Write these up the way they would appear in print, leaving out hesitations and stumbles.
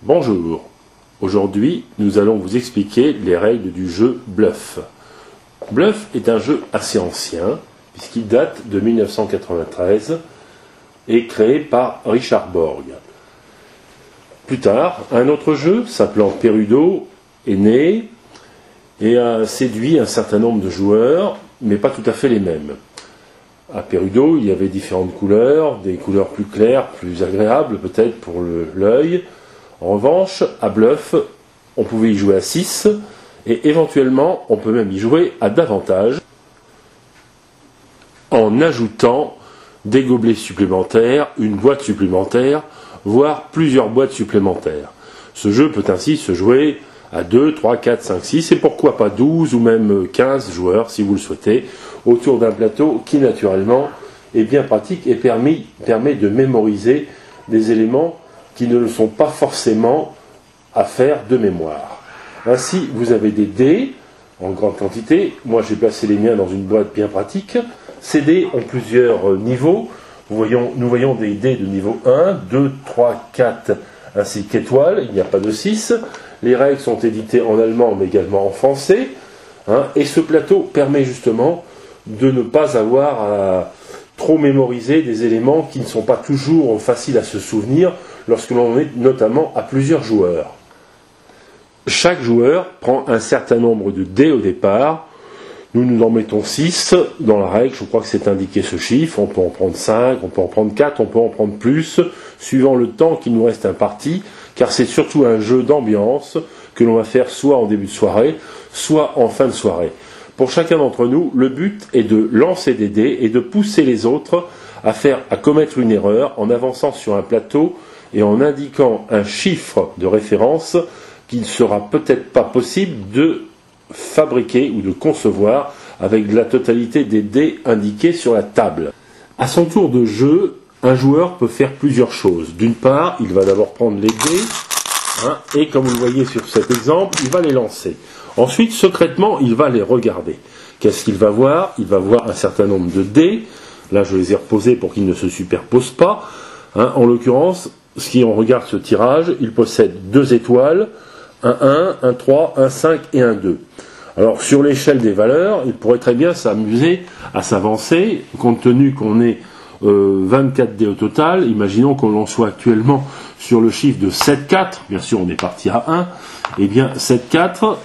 Bonjour, aujourd'hui nous allons vous expliquer les règles du jeu Bluff. Bluff est un jeu assez ancien, puisqu'il date de 1993 et créé par Richard Borg. Plus tard, un autre jeu, s'appelant Perudo, est né et a séduit un certain nombre de joueurs, mais pas tout à fait les mêmes. À Perudo, il y avait différentes couleurs, des couleurs plus claires, plus agréables peut-être pour l'œil. En revanche, à Bluff, on pouvait y jouer à 6, et éventuellement, on peut même y jouer à davantage, en ajoutant des gobelets supplémentaires, une boîte supplémentaire, voire plusieurs boîtes supplémentaires. Ce jeu peut ainsi se jouer à 2, 3, 4, 5, 6, et pourquoi pas 12 ou même 15 joueurs, si vous le souhaitez, autour d'un plateau qui, naturellement, est bien pratique et permet de mémoriser des éléments qui ne le sont pas forcément à faire de mémoire. Ainsi, vous avez des dés en grande quantité. Moi, j'ai placé les miens dans une boîte bien pratique. Ces dés ont plusieurs niveaux. Nous voyons des dés de niveau 1, 2, 3, 4, ainsi qu'étoiles. Il n'y a pas de 6. Les règles sont éditées en allemand, mais également en français. Et ce plateau permet justement de ne pas avoir à trop mémoriser des éléments qui ne sont pas toujours faciles à se souvenir lorsque l'on est notamment à plusieurs joueurs. Chaque joueur prend un certain nombre de dés au départ. Nous en mettons 6 dans la règle, je crois que c'est indiqué ce chiffre. On peut en prendre 5, on peut en prendre 4, on peut en prendre plus, suivant le temps qu'il nous reste imparti, car c'est surtout un jeu d'ambiance que l'on va faire soit en début de soirée, soit en fin de soirée. Pour chacun d'entre nous, le but est de lancer des dés et de pousser les autres à commettre une erreur en avançant sur un plateau et en indiquant un chiffre de référence qu'il ne sera peut-être pas possible de fabriquer ou de concevoir avec la totalité des dés indiqués sur la table. À son tour de jeu, un joueur peut faire plusieurs choses. D'une part, il va d'abord prendre les dés, et comme vous le voyez sur cet exemple, il va les lancer. Ensuite, secrètement, il va les regarder. Qu'est-ce qu'il va voir ? Il va voir un certain nombre de dés. Là, je les ai reposés pour qu'ils ne se superposent pas. En l'occurrence, si on regarde ce tirage, il possède 2 étoiles, un 1, un 3, un 5 et un 2. Alors, sur l'échelle des valeurs, il pourrait très bien s'amuser à s'avancer, compte tenu qu'on ait 24 dés au total. Imaginons qu'on soit actuellement sur le chiffre de 7-4. Bien sûr, on est parti à 1. Eh bien, 7-4,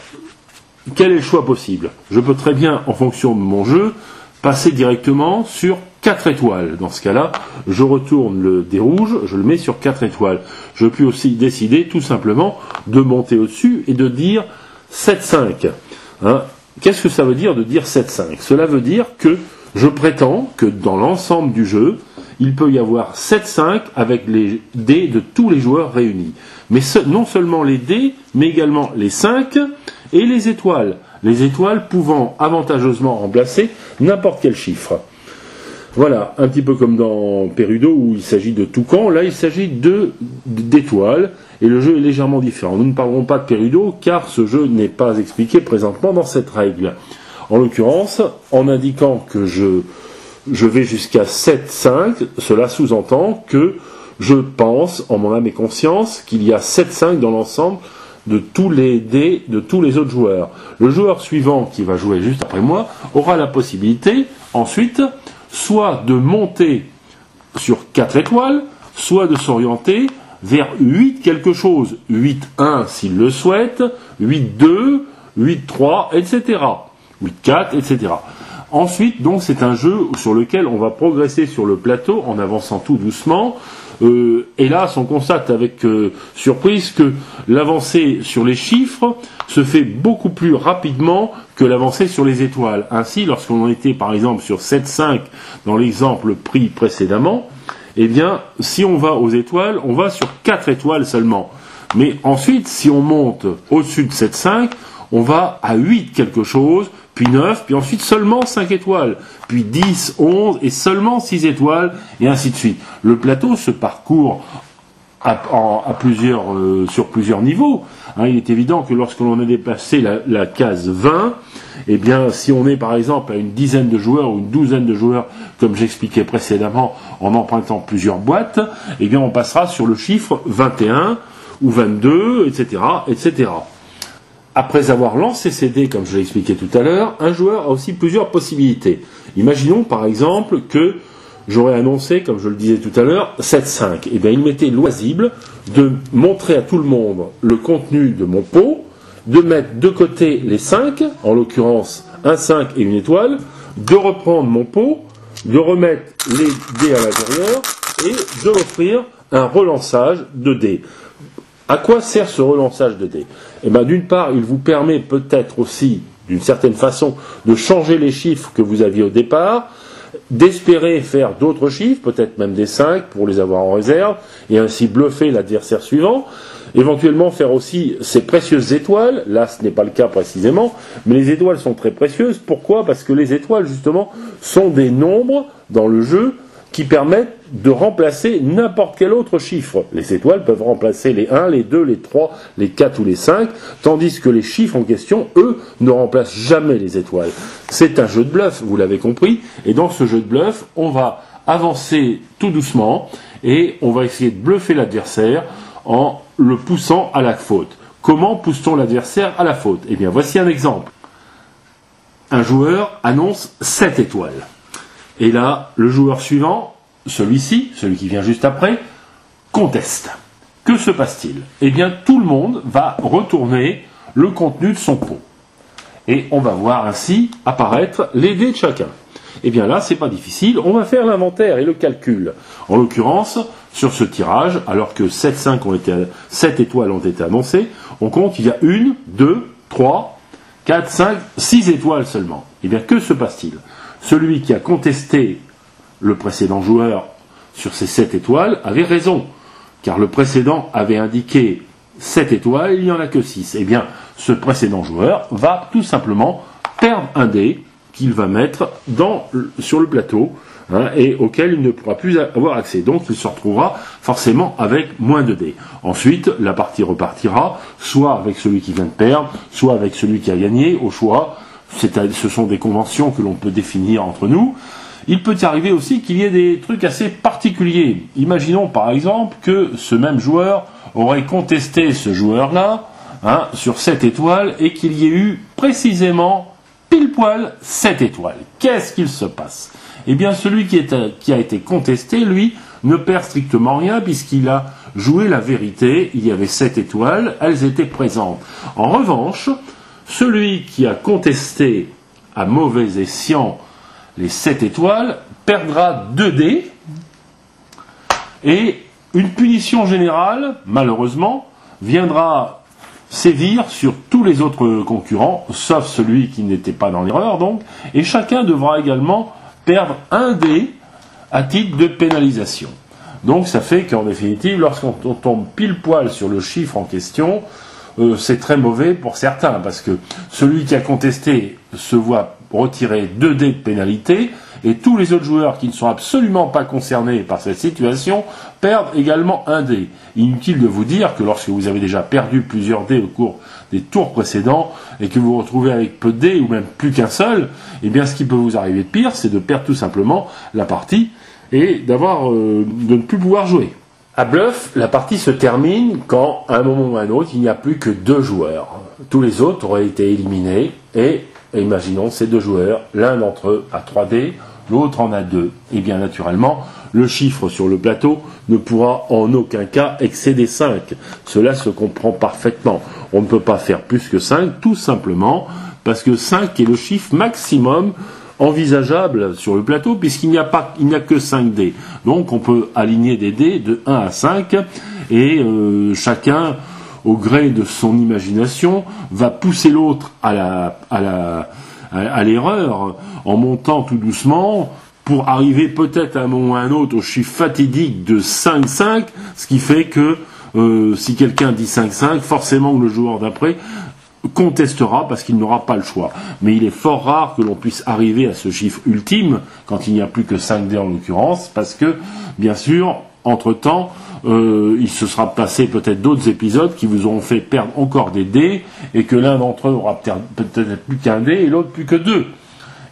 quel est le choix possible ? Je peux très bien, en fonction de mon jeu, passer directement sur 4 étoiles. Dans ce cas-là, je retourne le dé rouge, je le mets sur 4 étoiles. Je peux aussi décider tout simplement de monter au-dessus et de dire 7-5. Qu'est-ce que ça veut dire de dire 7-5 ? Cela veut dire que je prétends que dans l'ensemble du jeu, il peut y avoir 7-5 avec les dés de tous les joueurs réunis. Mais non seulement les dés, mais également les 5 et les étoiles. Les étoiles pouvant avantageusement remplacer n'importe quel chiffre. Voilà, un petit peu comme dans Perudo où il s'agit de toucan, là il s'agit d'étoiles, et le jeu est légèrement différent. Nous ne parlerons pas de Perudo car ce jeu n'est pas expliqué présentement dans cette règle. En l'occurrence, en indiquant que je vais jusqu'à 7-5, cela sous-entend que je pense, en mon âme et conscience, qu'il y a 7-5 dans l'ensemble de tous les dés de tous les autres joueurs. Le joueur suivant, qui va jouer juste après moi, aura la possibilité, ensuite, soit de monter sur 4 étoiles, soit de s'orienter vers 8 quelque chose. 8-1 s'il le souhaite, 8-2, 8-3, etc. 8-4, etc. Ensuite, donc, c'est un jeu sur lequel on va progresser sur le plateau en avançant tout doucement. Hélas, on constate avec surprise que l'avancée sur les chiffres se fait beaucoup plus rapidement que l'avancée sur les étoiles. Ainsi, lorsqu'on était par exemple sur 7-5 dans l'exemple pris précédemment, eh bien, si on va aux étoiles, on va sur 4 étoiles seulement. Mais ensuite, si on monte au-dessus de 7-5, on va à 8 quelque chose, puis 9, puis ensuite seulement 5 étoiles, puis 10, 11, et seulement 6 étoiles, et ainsi de suite. Le plateau se parcourt sur plusieurs niveaux. Il est évident que lorsque l'on a dépassé la case 20, eh bien, si on est par exemple à une dizaine de joueurs ou une douzaine de joueurs, comme j'expliquais précédemment, en empruntant plusieurs boîtes, eh bien, on passera sur le chiffre 21, ou 22, etc., etc. Après avoir lancé ses dés, comme je l'ai expliqué tout à l'heure, un joueur a aussi plusieurs possibilités. Imaginons par exemple que j'aurais annoncé, comme je le disais tout à l'heure, 7-5. Eh bien, il m'était loisible de montrer à tout le monde le contenu de mon pot, de mettre de côté les 5, en l'occurrence un 5 et une étoile, de reprendre mon pot, de remettre les dés à l'intérieur et de m'offrir un relançage de dés. À quoi sert ce relançage de dés? Eh bien, d'une part, il vous permet peut-être aussi, d'une certaine façon, de changer les chiffres que vous aviez au départ, d'espérer faire d'autres chiffres, peut-être même des 5 pour les avoir en réserve, et ainsi bluffer l'adversaire suivant, éventuellement faire aussi ces précieuses étoiles, là ce n'est pas le cas précisément, mais les étoiles sont très précieuses, pourquoi? Parce que les étoiles justement sont des nombres dans le jeu qui permettent de remplacer n'importe quel autre chiffre. Les étoiles peuvent remplacer les 1, les 2, les 3, les 4 ou les 5, tandis que les chiffres en question, eux, ne remplacent jamais les étoiles. C'est un jeu de bluff, vous l'avez compris, et dans ce jeu de bluff, on va avancer tout doucement, et on va essayer de bluffer l'adversaire en le poussant à la faute. Comment pousse-t-on l'adversaire à la faute? Eh bien, voici un exemple. Un joueur annonce 7 étoiles. Et là, le joueur suivant, celui-ci, celui qui vient juste après, conteste. Que se passe-t-il? Eh bien, tout le monde va retourner le contenu de son pot. Et on va voir ainsi apparaître les dés de chacun. Eh bien là, c'est pas difficile, on va faire l'inventaire et le calcul. En l'occurrence, sur ce tirage, alors que 7 étoiles ont été annoncées, on compte, il y a 1, 2, 3, 4, 5, 6 étoiles seulement. Eh bien, que se passe-t-il? Celui qui a contesté le précédent joueur sur ces 7 étoiles avait raison, car le précédent avait indiqué 7 étoiles, il n'y en a que 6. Eh bien, ce précédent joueur va tout simplement perdre un dé qu'il va mettre sur le plateau, et auquel il ne pourra plus avoir accès. Donc il se retrouvera forcément avec moins de dés. Ensuite, la partie repartira, soit avec celui qui vient de perdre, soit avec celui qui a gagné, au choix. Ce sont des conventions que l'on peut définir entre nous. Il peut y arriver aussi qu'il y ait des trucs assez particuliers. Imaginons par exemple que ce même joueur aurait contesté ce joueur-là sur 7 étoiles et qu'il y ait eu précisément pile poil 7 étoiles. Qu'est-ce qu'il se passe? Eh bien, celui qui a été contesté, lui, ne perd strictement rien puisqu'il a joué la vérité. Il y avait 7 étoiles, elles étaient présentes. En revanche, celui qui a contesté à mauvais escient les 7 étoiles perdra 2 dés et une punition générale, malheureusement, viendra sévir sur tous les autres concurrents, sauf celui qui n'était pas dans l'erreur, donc, et chacun devra également perdre 1 dé à titre de pénalisation. Donc ça fait qu'en définitive, lorsqu'on tombe pile poil sur le chiffre en question, c'est très mauvais pour certains, parce que celui qui a contesté se voit retirer 2 dés de pénalité, et tous les autres joueurs qui ne sont absolument pas concernés par cette situation perdent également 1 dé. Inutile de vous dire que lorsque vous avez déjà perdu plusieurs dés au cours des tours précédents, et que vous vous retrouvez avec peu de dés, ou même plus qu'un seul, eh bien ce qui peut vous arriver de pire, c'est de perdre tout simplement la partie, et de ne plus pouvoir jouer. À bluff, la partie se termine quand, à un moment ou à un autre, il n'y a plus que 2 joueurs. Tous les autres auraient été éliminés, et imaginons ces 2 joueurs, l'un d'entre eux a 3 dés, l'autre en a 2. Et bien naturellement, le chiffre sur le plateau ne pourra en aucun cas excéder 5. Cela se comprend parfaitement. On ne peut pas faire plus que 5, tout simplement parce que 5 est le chiffre maximum envisageable sur le plateau, puisqu'il n'y a que 5 dés. Donc on peut aligner des dés de 1 à 5, et chacun, au gré de son imagination, va pousser l'autre à l'erreur, en montant tout doucement, pour arriver peut-être à un moment ou à un autre au chiffre fatidique de 5-5, ce qui fait que si quelqu'un dit 5-5, forcément le joueur d'après contestera parce qu'il n'aura pas le choix. Mais il est fort rare que l'on puisse arriver à ce chiffre ultime, quand il n'y a plus que 5 dés en l'occurrence, parce que, bien sûr, entre-temps, il se sera passé peut-être d'autres épisodes qui vous auront fait perdre encore des dés, et que l'un d'entre eux aura peut-être plus qu'un dé, et l'autre plus que 2.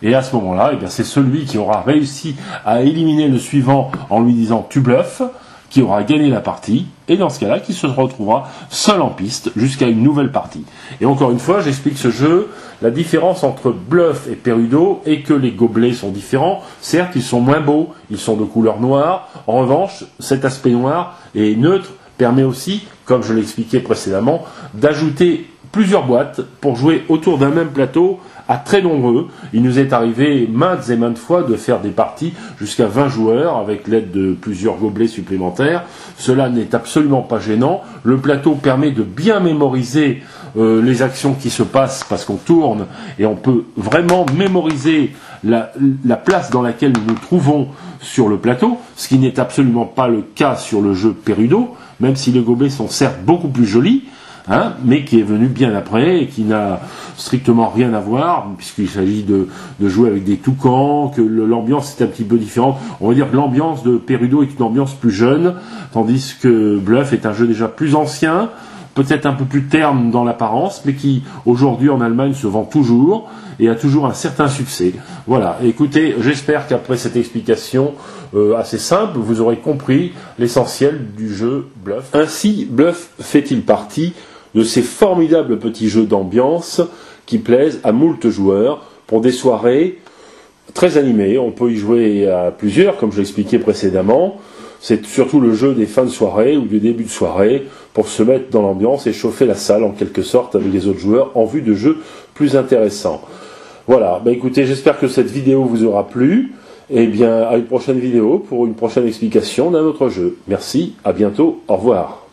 Et à ce moment-là, eh bien, c'est celui qui aura réussi à éliminer le suivant en lui disant « tu bluffes », qui aura gagné la partie, et dans ce cas-là, qui se retrouvera seul en piste jusqu'à une nouvelle partie. Et encore une fois, j'explique ce jeu, la différence entre bluff et Perudo est que les gobelets sont différents. Certes, ils sont moins beaux, ils sont de couleur noire. En revanche, cet aspect noir et neutre permet aussi, comme je l'expliquais précédemment, d'ajouter plusieurs boîtes pour jouer autour d'un même plateau à très nombreux. Il nous est arrivé maintes et maintes fois de faire des parties jusqu'à 20 joueurs avec l'aide de plusieurs gobelets supplémentaires. Cela n'est absolument pas gênant. Le plateau permet de bien mémoriser les actions qui se passent parce qu'on tourne et on peut vraiment mémoriser la place dans laquelle nous nous trouvons sur le plateau, ce qui n'est absolument pas le cas sur le jeu Perudo, même si les gobelets sont certes beaucoup plus jolis, mais qui est venu bien après et qui n'a strictement rien à voir, puisqu'il s'agit de jouer avec des toucans, que l'ambiance est un petit peu différente. On va dire que l'ambiance de Perudo est une ambiance plus jeune, tandis que Bluff est un jeu déjà plus ancien, peut-être un peu plus terne dans l'apparence, mais qui aujourd'hui en Allemagne se vend toujours et a toujours un certain succès. Voilà, écoutez, j'espère qu'après cette explication assez simple, vous aurez compris l'essentiel du jeu Bluff. Ainsi, Bluff fait-il partie de ces formidables petits jeux d'ambiance qui plaisent à moult joueurs pour des soirées très animées. On peut y jouer à plusieurs, comme je l'expliquais précédemment. C'est surtout le jeu des fins de soirée ou du début de soirée pour se mettre dans l'ambiance et chauffer la salle en quelque sorte avec les autres joueurs en vue de jeux plus intéressants. Voilà, écoutez, j'espère que cette vidéo vous aura plu. Et bien, à une prochaine vidéo pour une prochaine explication d'un autre jeu. Merci, à bientôt, au revoir.